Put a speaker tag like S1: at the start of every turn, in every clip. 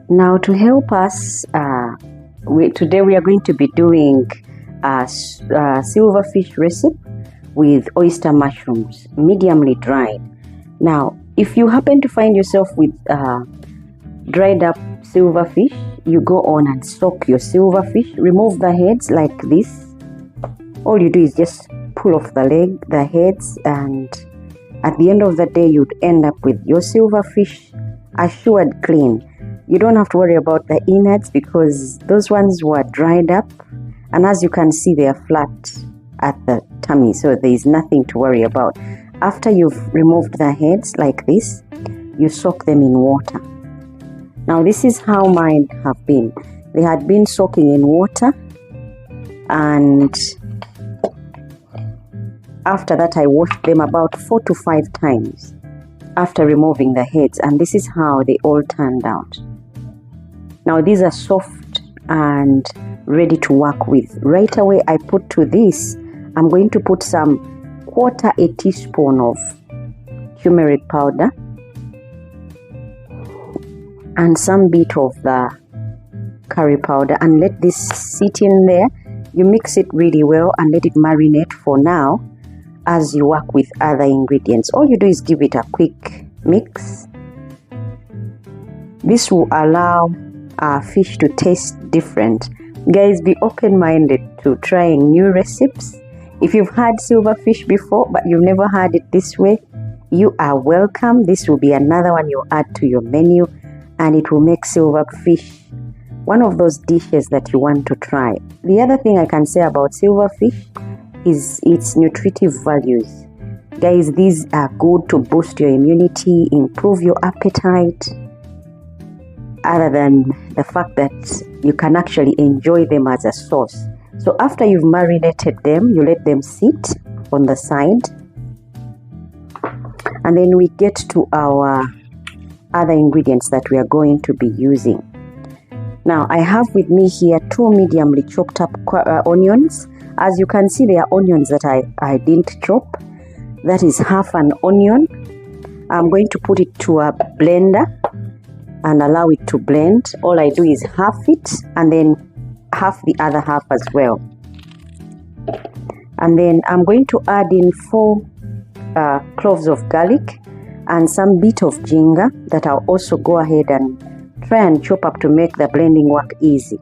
S1: Now to help us, today we are going to be doing a silverfish recipe with oyster mushrooms, mediumly dried. Now, if you happen to find yourself with dried up silverfish, you go on and soak your silverfish, remove the heads like this. All you do is just pull off the heads, and at the end of the day, you'd end up with your silverfish assured clean. You don't have to worry about the innards because those ones were dried up, and as you can see, they are flat at the tummy, so there is nothing to worry about. After you've removed the heads like this, you soak them in water. Now this is how mine have been. They had been soaking in water, and after that I washed them about 4 to 5 times after removing the heads, and this is how they all turned out. Now these are soft and ready to work with. Right away I put to this, I'm going to put some 1/4 teaspoon of turmeric powder and some bit of the curry powder, and let this sit in there. You mix it really well and let it marinate for now as you work with other ingredients. All you do is give it a quick mix. This will allow our fish to taste different. Guys, be open-minded to trying new recipes. If you've had silverfish before but you've never had it this way, you are welcome. This will be another one you'll add to your menu, and it will make silverfish one of those dishes that you want to try. The other thing I can say about silverfish is its nutritive values. Guys, these are good to boost your immunity, improve your appetite, other than the fact that you can actually enjoy them as a sauce. So after you've marinated them, you let them sit on the side, and then we get to our other ingredients that we are going to be using. Now I have with me here 2 mediumly chopped up onions. As you can see, they are onions that I didn't chop. That is half an onion. I'm going to put it to a blender and allow it to blend. All I do is half it and then half the other half as well. And then I'm going to add in 4 cloves of garlic and some bit of ginger that I'll also go ahead and try and chop up to make the blending work easy.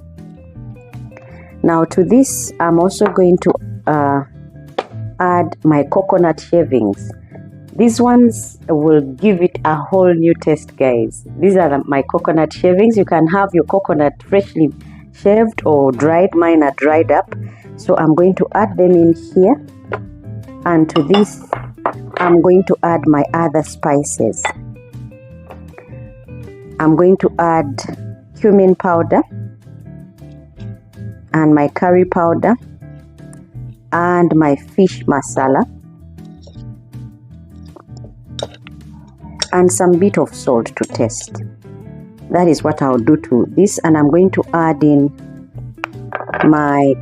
S1: Now to this, I'm also going to add my coconut shavings. These ones will give it a whole new taste, guys. These are my coconut shavings. You can have your coconut freshly shaved or dried. Mine are dried up. So I'm going to add them in here. And to this, I'm going to add my other spices. I'm going to add cummin powder and my curry powder and my fish masala and some bit of salt to taste. That is what I'll do to this, and I'm going to add in my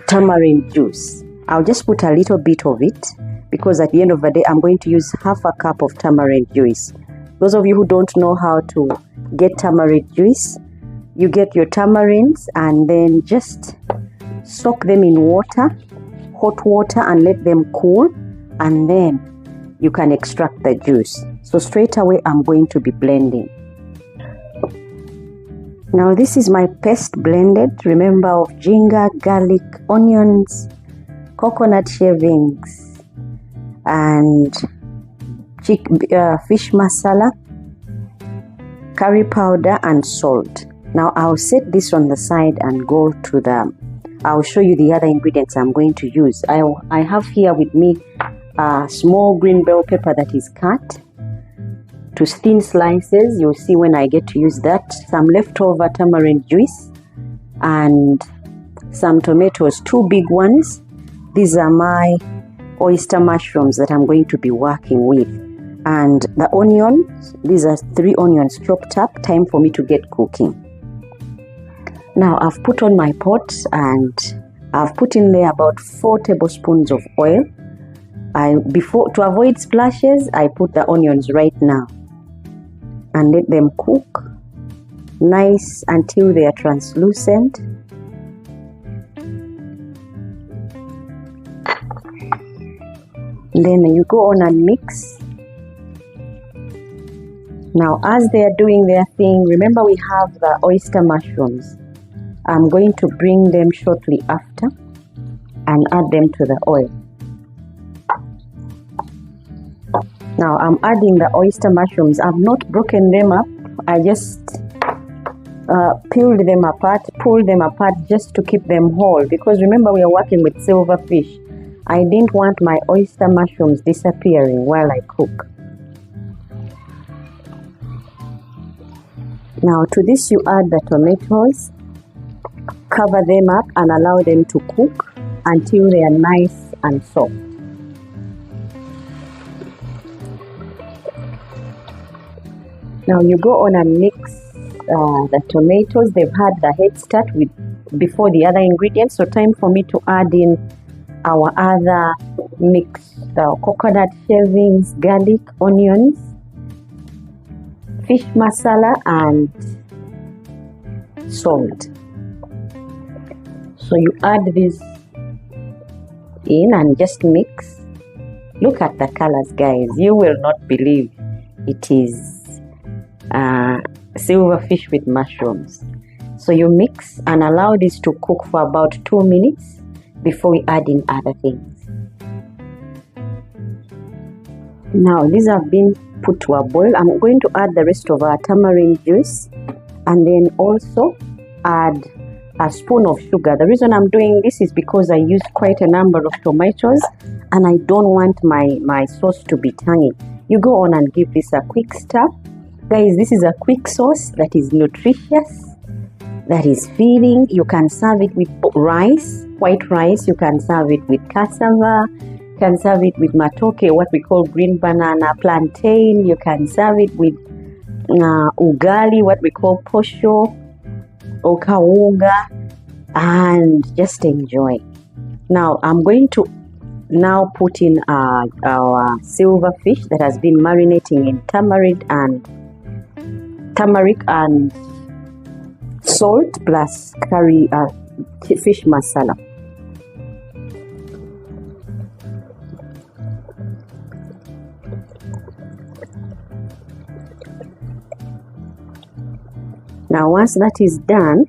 S1: tamarind juice. I'll just put a little bit of it because at the end of the day I'm going to use half a cup of tamarind juice. Those of you who don't know how to get tamarind juice, you get your tamarinds and then just soak them in water, hot water, and let them cool, and then you can extract the juice. So straight away I'm going to be blending. Now this is my paste blended, remember, of ginger, garlic, onions, coconut shavings, and fish masala, curry powder, and salt. Now I'll set this on the side and go to I'll show you the other ingredients I'm going to use. I have here with me a small green bell pepper that is cut to thin slices. You'll see when I get to use that. Some leftover tamarind juice and some tomatoes, 2 big ones. These are my oyster mushrooms that I'm going to be working with. And the onions, these are 3 onions chopped up. Time for me to get cooking. Now I've put on my pot and I've put in there about 4 tablespoons of oil. To avoid splashes, I put the onions right now. and let them cook nice until they are translucent. Then you go on and mix. Now as they are doing their thing, remember we have the oyster mushrooms. I'm going to bring them shortly after and add them to the oil. Now I'm adding the oyster mushrooms. I've not broken them up. I just pulled them apart just to keep them whole, because remember we are working with silverfish. I didn't want my oyster mushrooms disappearing while I cook. Now to this you add the tomatoes, cover them up and allow them to cook until they are nice and soft. Now you go on and mix the tomatoes. They've had the head start before the other ingredients, so time for me to add in our other mix, the coconut shavings, garlic, onions, fish masala and salt. So you add this in and just mix. Look at the colors, guys. You will not believe it is silverfish with mushrooms. So you mix and allow this to cook for about 2 minutes before we add in other things. Now these have been put to a boil. I'm going to add the rest of our tamarind juice and then also add a spoon of sugar. The reason I'm doing this is because I used quite a number of tomatoes and I don't want my sauce to be tangy. You go on and give this a quick stir. Guys, this is a quick sauce that is nutritious, that is filling. You can serve it with rice, white rice. You can serve it with cassava. You can serve it with matoke, what we call green banana, plantain. You can serve it with ugali, what we call posho, or kawunga, and just enjoy. Now I'm going to put in our silverfish that has been marinating in turmeric and salt plus curry fish masala. Now once that is done,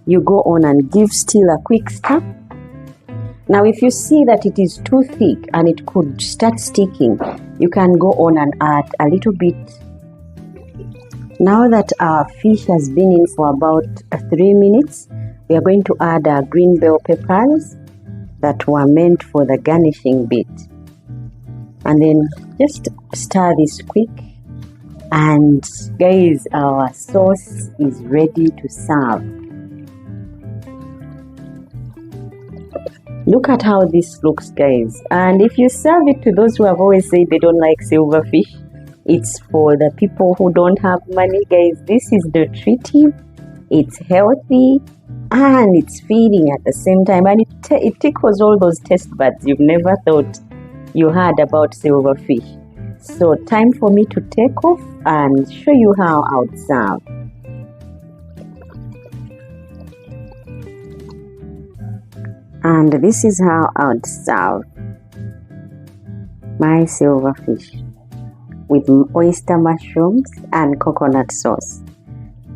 S1: you go on and give still a quick stir. Now if you see that it is too thick and it could start sticking, you can go on and add a little bit. Now that our fish has been in for about 3 minutes, we are going to add our green bell peppers that were meant for the garnishing bit. And then just stir this quick. And guys, our sauce is ready to serve. Look at how this looks, guys. And if you serve it to those who have always said they don't like silverfish, it's for the people who don't have money, guys. This is nutritive, it's healthy, and it's feeding at the same time. And it tickles all those taste buds you've never thought you had about silverfish. So time for me to take off and show you how I would serve. And this is how I would serve my silverfish with oyster mushrooms and coconut sauce.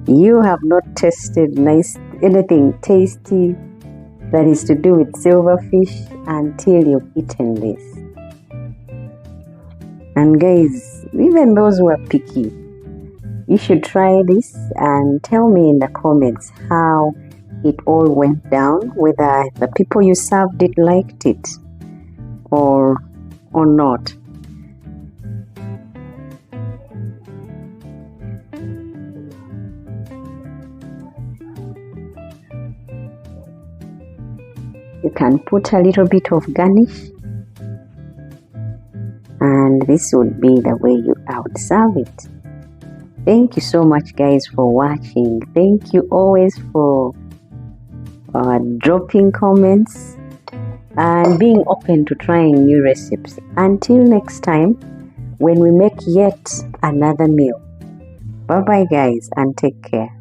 S1: You have not tasted anything tasty that is to do with silverfish until you've eaten this. And guys, even those who are picky, you should try this and tell me in the comments how it all went down, whether the people you served it liked it or not. You can put a little bit of garnish, and this would be the way I would serve it. Thank you so much, guys, for watching. Thank you always for dropping comments and being open to trying new recipes. Until next time, when we make yet another meal. Bye bye guys, and take care.